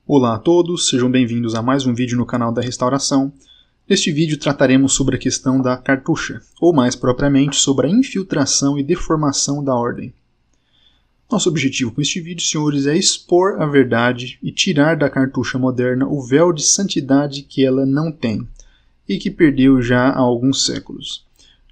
Olá a todos, sejam bem-vindos a mais um vídeo no canal da Restauração. Neste vídeo trataremos sobre a questão da cartucha, ou mais propriamente sobre a infiltração e deformação da ordem. Nosso objetivo com este vídeo, senhores, é expor a verdade e tirar da cartucha moderna o véu de santidade que ela não tem e que perdeu já há alguns séculos.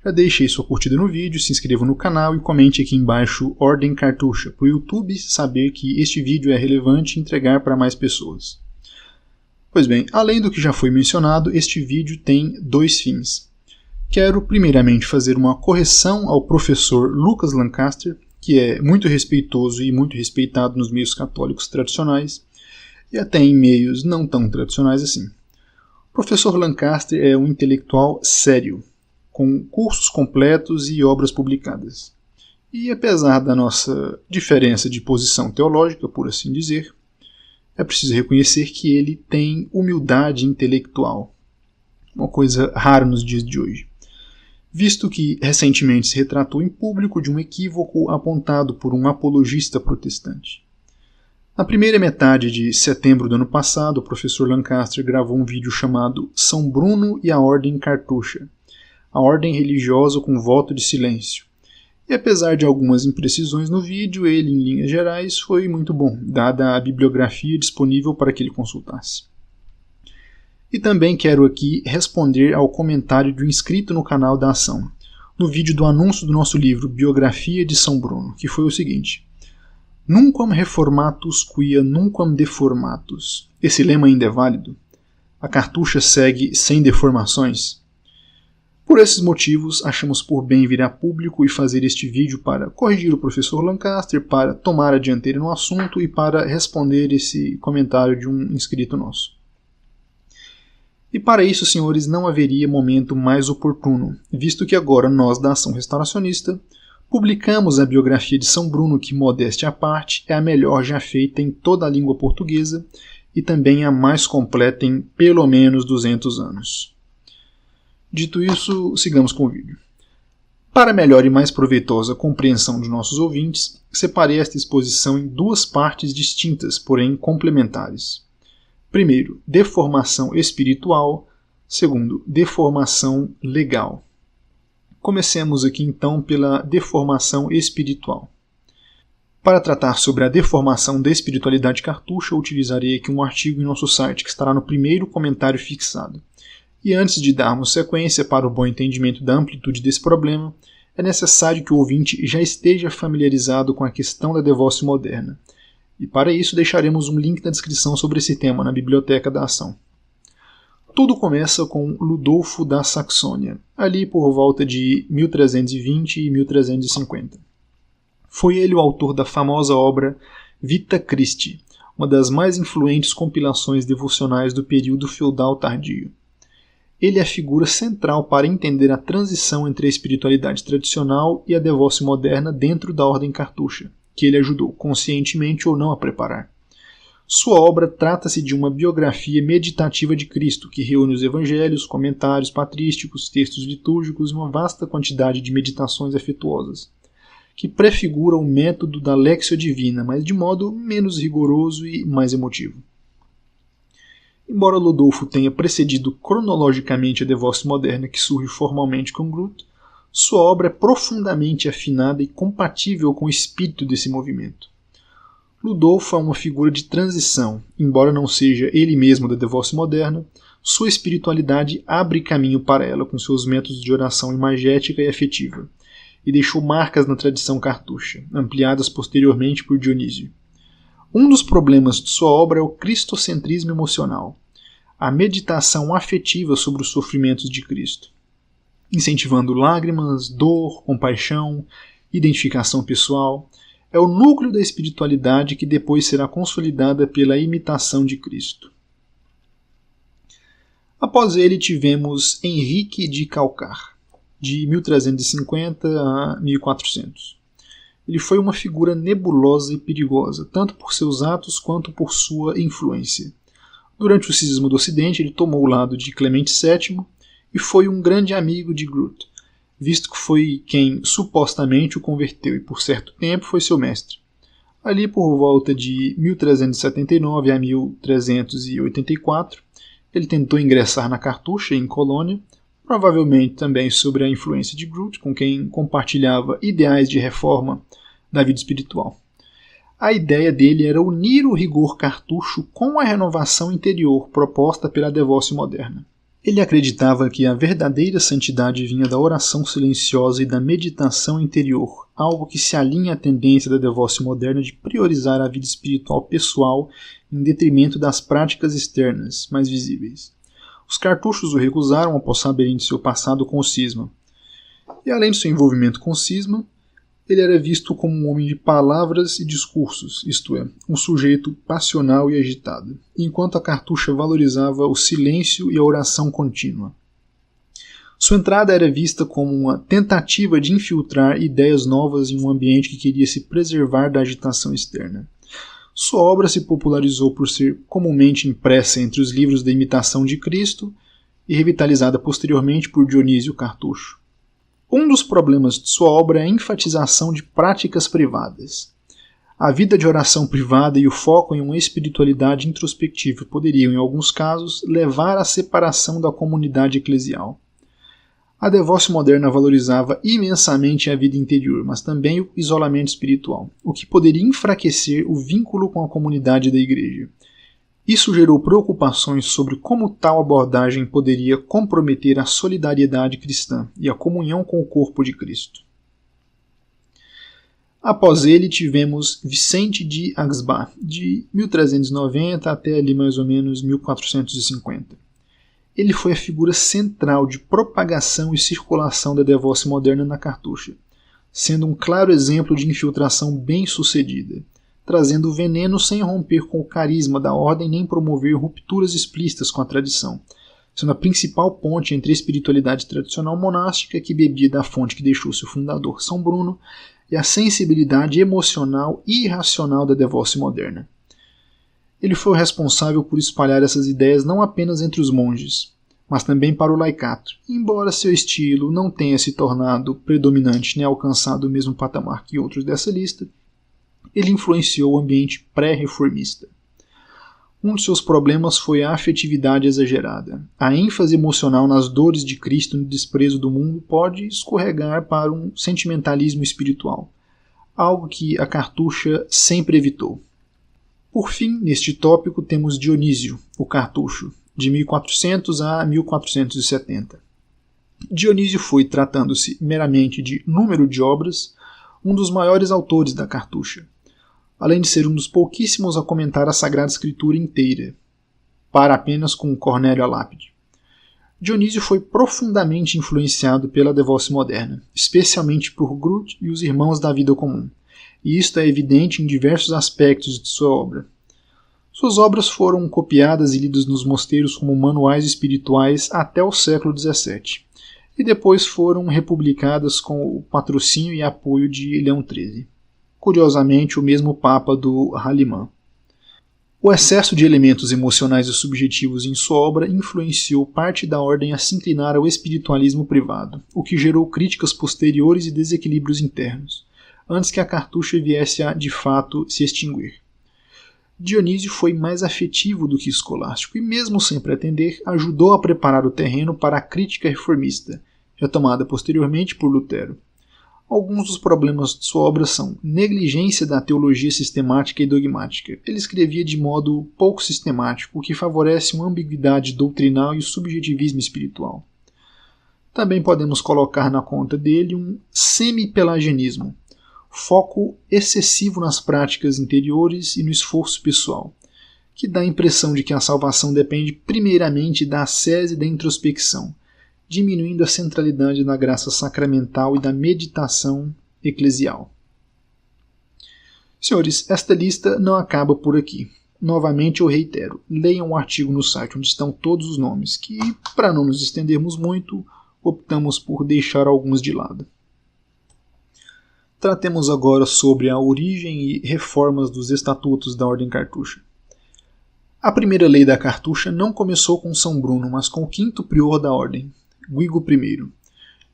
Já deixe aí sua curtida no vídeo, se inscreva no canal e comente aqui embaixo Ordem Cartucha, para o YouTube saber que este vídeo é relevante e entregar para mais pessoas. Pois bem, além do que já foi mencionado, este vídeo tem dois fins. Quero primeiramente fazer uma correção ao professor Lucas Lancaster, que é muito respeitoso e muito respeitado nos meios católicos tradicionais, e até em meios não tão tradicionais assim. O professor Lancaster é um intelectual sério, com cursos completos e obras publicadas. E apesar da nossa diferença de posição teológica, por assim dizer, é preciso reconhecer que ele tem humildade intelectual, uma coisa rara nos dias de hoje, visto que recentemente se retratou em público de um equívoco apontado por um apologista protestante. Na primeira metade de setembro do ano passado, o professor Lancaster gravou um vídeo chamado São Bruno e a Ordem Cartucha, a ordem religiosa com voto de silêncio. E apesar de algumas imprecisões no vídeo, ele, em linhas gerais, foi muito bom, dada a bibliografia disponível para que ele consultasse. E também quero aqui responder ao comentário de um inscrito no canal da Ação, no vídeo do anúncio do nosso livro Biografia de São Bruno, que foi o seguinte: Nunquam reformatus quia nunquam deformatus. Esse lema ainda é válido? A cartucha segue sem deformações? Por esses motivos, achamos por bem vir a público e fazer este vídeo para corrigir o professor Lancaster, para tomar a dianteira no assunto e para responder esse comentário de um inscrito nosso. E para isso, senhores, não haveria momento mais oportuno, visto que agora nós da Ação Restauracionista publicamos a biografia de São Bruno, que, modéstia à parte, é a melhor já feita em toda a língua portuguesa e também a mais completa em pelo menos 200 anos. Dito isso, sigamos com o vídeo. Para melhor e mais proveitosa compreensão de nossos ouvintes, separei esta exposição em duas partes distintas, porém complementares. Primeiro, deformação espiritual. Segundo, deformação legal. Comecemos aqui então pela deformação espiritual. Para tratar sobre a deformação da espiritualidade cartucha, eu utilizarei aqui um artigo em nosso site que estará no primeiro comentário fixado. E antes de darmos sequência para o bom entendimento da amplitude desse problema, é necessário que o ouvinte já esteja familiarizado com a questão da devócio moderna. E para isso deixaremos um link na descrição sobre esse tema na Biblioteca da Ação. Tudo começa com Ludolfo da Saxônia, ali por volta de 1320 e 1350. Foi ele o autor da famosa obra Vita Christi, uma das mais influentes compilações devocionais do período feudal tardio. Ele é a figura central para entender a transição entre a espiritualidade tradicional e a devócio moderna dentro da ordem cartucha, que ele ajudou, conscientemente ou não, a preparar. Sua obra trata-se de uma biografia meditativa de Cristo, que reúne os evangelhos, comentários patrísticos, textos litúrgicos e uma vasta quantidade de meditações afetuosas, que prefigura o método da Lexio Divina, mas de modo menos rigoroso e mais emotivo. Embora Ludolfo tenha precedido cronologicamente a devócio moderna que surge formalmente com Grut, sua obra é profundamente afinada e compatível com o espírito desse movimento. Ludolfo é uma figura de transição, embora não seja ele mesmo da devócio moderna, sua espiritualidade abre caminho para ela com seus métodos de oração imagética e afetiva, e deixou marcas na tradição cartucha, ampliadas posteriormente por Dionísio. Um dos problemas de sua obra é o cristocentrismo emocional, a meditação afetiva sobre os sofrimentos de Cristo, incentivando lágrimas, dor, compaixão, identificação pessoal. É o núcleo da espiritualidade que depois será consolidada pela imitação de Cristo. Após ele tivemos Henrique de Calcar, de 1350 a 1400. Ele foi uma figura nebulosa e perigosa, tanto por seus atos quanto por sua influência. Durante o cisma do Ocidente, ele tomou o lado de Clemente VII e foi um grande amigo de Grut, visto que foi quem supostamente o converteu e por certo tempo foi seu mestre. Ali por volta de 1379 a 1384, ele tentou ingressar na Cartucha, em Colônia, provavelmente também sob a influência de Groot, com quem compartilhava ideais de reforma da vida espiritual. A ideia dele era unir o rigor cartucho com a renovação interior proposta pela devócio moderna. Ele acreditava que a verdadeira santidade vinha da oração silenciosa e da meditação interior, algo que se alinha à tendência da devócio moderna de priorizar a vida espiritual pessoal em detrimento das práticas externas, mais visíveis. Os cartuchos o recusaram após saberem de seu passado com o cisma. E além de seu envolvimento com o cisma, ele era visto como um homem de palavras e discursos, isto é, um sujeito passional e agitado, enquanto a Cartucha valorizava o silêncio e a oração contínua. Sua entrada era vista como uma tentativa de infiltrar ideias novas em um ambiente que queria se preservar da agitação externa. Sua obra se popularizou por ser comumente impressa entre os livros da imitação de Cristo e revitalizada posteriormente por Dionísio Cartucho. Um dos problemas de sua obra é a enfatização de práticas privadas. A vida de oração privada e o foco em uma espiritualidade introspectiva poderiam, em alguns casos, levar à separação da comunidade eclesial. A devócio moderna valorizava imensamente a vida interior, mas também o isolamento espiritual, o que poderia enfraquecer o vínculo com a comunidade da Igreja. Isso gerou preocupações sobre como tal abordagem poderia comprometer a solidariedade cristã e a comunhão com o corpo de Cristo. Após ele tivemos Vicente de Axbach, de 1390 até ali mais ou menos 1450. Ele foi a figura central de propagação e circulação da devócio moderna na Cartucha, sendo um claro exemplo de infiltração bem-sucedida, trazendo veneno sem romper com o carisma da ordem nem promover rupturas explícitas com a tradição, sendo a principal ponte entre a espiritualidade tradicional monástica, que bebia da fonte que deixou seu fundador, São Bruno, e a sensibilidade emocional e irracional da devócio moderna. Ele foi o responsável por espalhar essas ideias não apenas entre os monges, mas também para o laicato, embora seu estilo não tenha se tornado predominante nem alcançado o mesmo patamar que outros dessa lista. Ele influenciou o ambiente pré-reformista. Um de seus problemas foi a afetividade exagerada. A ênfase emocional nas dores de Cristo e no desprezo do mundo pode escorregar para um sentimentalismo espiritual, algo que a Cartucha sempre evitou. Por fim, neste tópico temos Dionísio, o Cartucho, de 1400 a 1470. Dionísio foi, tratando-se meramente de número de obras, um dos maiores autores da Cartucha, além de ser um dos pouquíssimos a comentar a Sagrada Escritura inteira, para apenas com Cornélio a Lápide. Dionísio foi profundamente influenciado pela devócio moderna, especialmente por Groot e os irmãos da vida comum, e isto é evidente em diversos aspectos de sua obra. Suas obras foram copiadas e lidas nos mosteiros como manuais espirituais até o século XVII, e depois foram republicadas com o patrocínio e apoio de Leão XIII. Curiosamente, o mesmo Papa do Halimã. O excesso de elementos emocionais e subjetivos em sua obra influenciou parte da ordem a se inclinar ao espiritualismo privado, o que gerou críticas posteriores e desequilíbrios internos, antes que a Cartucha viesse a, de fato, se extinguir. Dionísio foi mais afetivo do que escolástico e, mesmo sem pretender, ajudou a preparar o terreno para a crítica reformista, retomada posteriormente por Lutero. Alguns dos problemas de sua obra são negligência da teologia sistemática e dogmática. Ele escrevia de modo pouco sistemático, o que favorece uma ambiguidade doutrinal e o subjetivismo espiritual. Também podemos colocar na conta dele um semi-pelagianismo, foco excessivo nas práticas interiores e no esforço pessoal, que dá a impressão de que a salvação depende primeiramente da ascese e da introspecção, diminuindo a centralidade da graça sacramental e da meditação eclesial. Senhores, esta lista não acaba por aqui. Novamente eu reitero, leiam o artigo no site onde estão todos os nomes, que, para não nos estendermos muito, optamos por deixar alguns de lado. Tratemos agora sobre a origem e reformas dos estatutos da Ordem Cartucha. A primeira lei da Cartucha não começou com São Bruno, mas com o quinto prior da Ordem, Guigo I,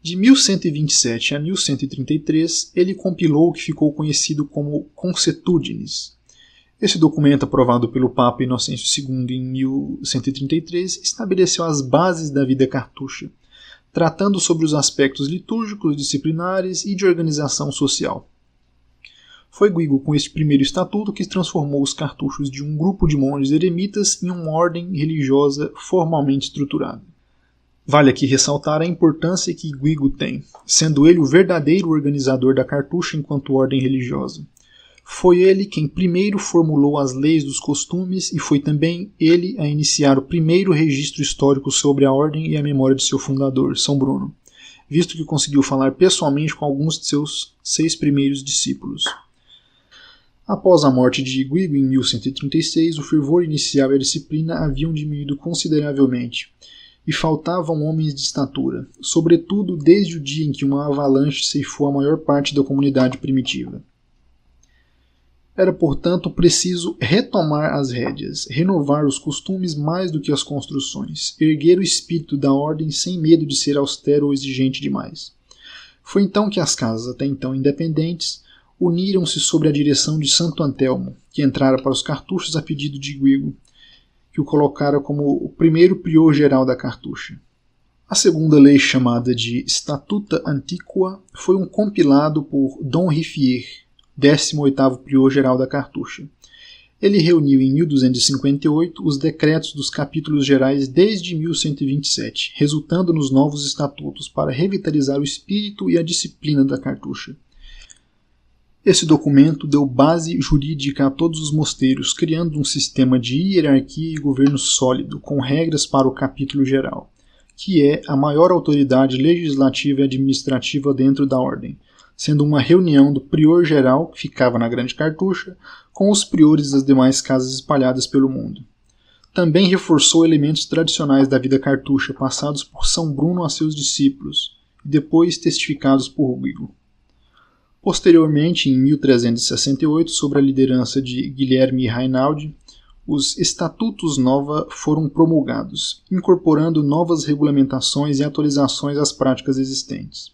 De 1127 a 1133, ele compilou o que ficou conhecido como Consuetudines. Esse documento, aprovado pelo Papa Inocêncio II em 1133, estabeleceu as bases da vida cartucha, tratando sobre os aspectos litúrgicos, disciplinares e de organização social. Foi Guigo, com este primeiro estatuto, que transformou os cartuchos de um grupo de monges eremitas em uma ordem religiosa formalmente estruturada. Vale aqui ressaltar a importância que Guigo tem, sendo ele o verdadeiro organizador da cartucha enquanto ordem religiosa. Foi ele quem primeiro formulou as leis dos costumes e foi também ele a iniciar o primeiro registro histórico sobre a ordem e a memória de seu fundador, São Bruno, visto que conseguiu falar pessoalmente com alguns de seus 6 primeiros discípulos. Após a morte de Guigo em 1136, o fervor inicial e a disciplina haviam diminuído consideravelmente, e faltavam homens de estatura, sobretudo desde o dia em que uma avalanche ceifou a maior parte da comunidade primitiva. Era, portanto, preciso retomar as rédeas, renovar os costumes mais do que as construções, erguer o espírito da ordem sem medo de ser austero ou exigente demais. Foi então que as casas, até então independentes, uniram-se sob a direção de Santo Antelmo, que entrara para os cartuchos a pedido de Guigo, que o colocara como o primeiro prior geral da cartucha. A segunda lei, chamada de Statuta Antiqua, foi um compilado por Dom Riffier, 18º prior geral da cartucha. Ele reuniu em 1258 os decretos dos capítulos gerais desde 1127, resultando nos novos estatutos para revitalizar o espírito e a disciplina da cartucha. Esse documento deu base jurídica a todos os mosteiros, criando um sistema de hierarquia e governo sólido, com regras para o capítulo geral, que é a maior autoridade legislativa e administrativa dentro da ordem, sendo uma reunião do prior geral, que ficava na Grande Cartucha, com os priores das demais casas espalhadas pelo mundo. Também reforçou elementos tradicionais da vida cartucha, passados por São Bruno a seus discípulos, e depois testificados por Guigo. Posteriormente, em 1368, sob a liderança de Guilherme Reinaldi, os Estatutos Nova foram promulgados, incorporando novas regulamentações e atualizações às práticas existentes.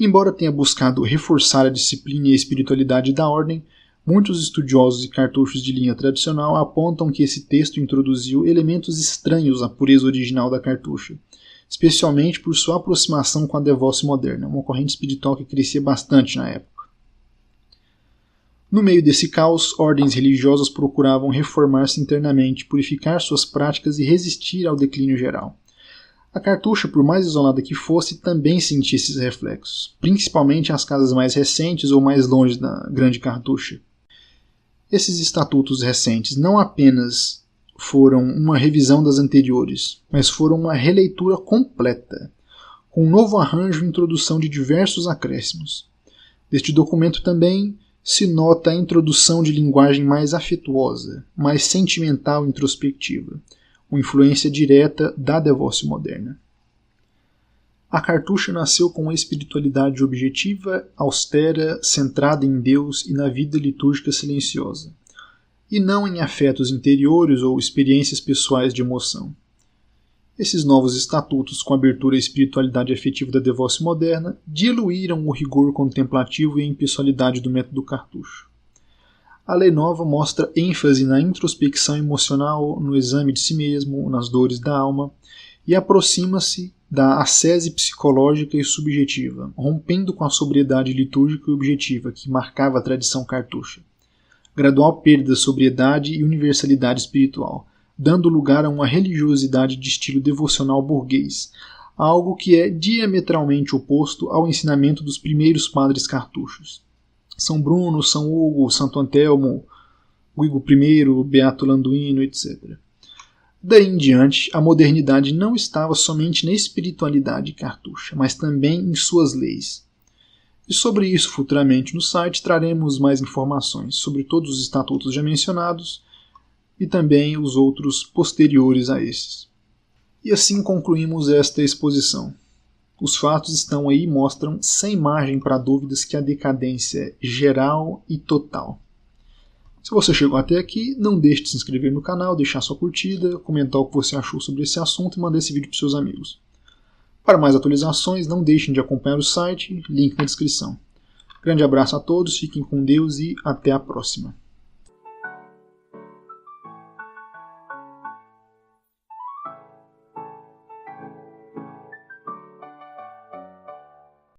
Embora tenha buscado reforçar a disciplina e a espiritualidade da ordem, muitos estudiosos e cartuchos de linha tradicional apontam que esse texto introduziu elementos estranhos à pureza original da cartucha, especialmente por sua aproximação com a devócia moderna, uma corrente espiritual que crescia bastante na época. No meio desse caos, ordens religiosas procuravam reformar-se internamente, purificar suas práticas e resistir ao declínio geral. A cartucha, por mais isolada que fosse, também sentia esses reflexos, principalmente as casas mais recentes ou mais longe da Grande Cartucha. Esses estatutos recentes não apenas foram uma revisão das anteriores, mas foram uma releitura completa, com um novo arranjo e introdução de diversos acréscimos. Deste documento também se nota a introdução de linguagem mais afetuosa, mais sentimental e introspectiva, com influência direta da devócia moderna. A cartucha nasceu com uma espiritualidade objetiva, austera, centrada em Deus e na vida litúrgica silenciosa, e não em afetos interiores ou experiências pessoais de emoção. Esses novos estatutos, com abertura à espiritualidade afetiva da devócia moderna, diluíram o rigor contemplativo e a impessoalidade do método cartucho. A lei nova mostra ênfase na introspecção emocional, no exame de si mesmo, nas dores da alma, e aproxima-se da ascese psicológica e subjetiva, rompendo com a sobriedade litúrgica e objetiva que marcava a tradição cartucha. Gradual perda da sobriedade e universalidade espiritual, dando lugar a uma religiosidade de estilo devocional burguês, algo que é diametralmente oposto ao ensinamento dos primeiros padres cartuchos. São Bruno, São Hugo, Santo Antelmo, Guigo I, Beato Landuino, etc. Daí em diante, a modernidade não estava somente na espiritualidade cartucha, mas também em suas leis. E sobre isso, futuramente no site, traremos mais informações sobre todos os estatutos já mencionados e também os outros posteriores a esses. E assim concluímos esta exposição. Os fatos estão aí e mostram sem margem para dúvidas que a decadência é geral e total. Se você chegou até aqui, não deixe de se inscrever no canal, deixar sua curtida, comentar o que você achou sobre esse assunto e mandar esse vídeo para seus amigos. Para mais atualizações, não deixem de acompanhar o site, link na descrição. Grande abraço a todos, fiquem com Deus e até a próxima.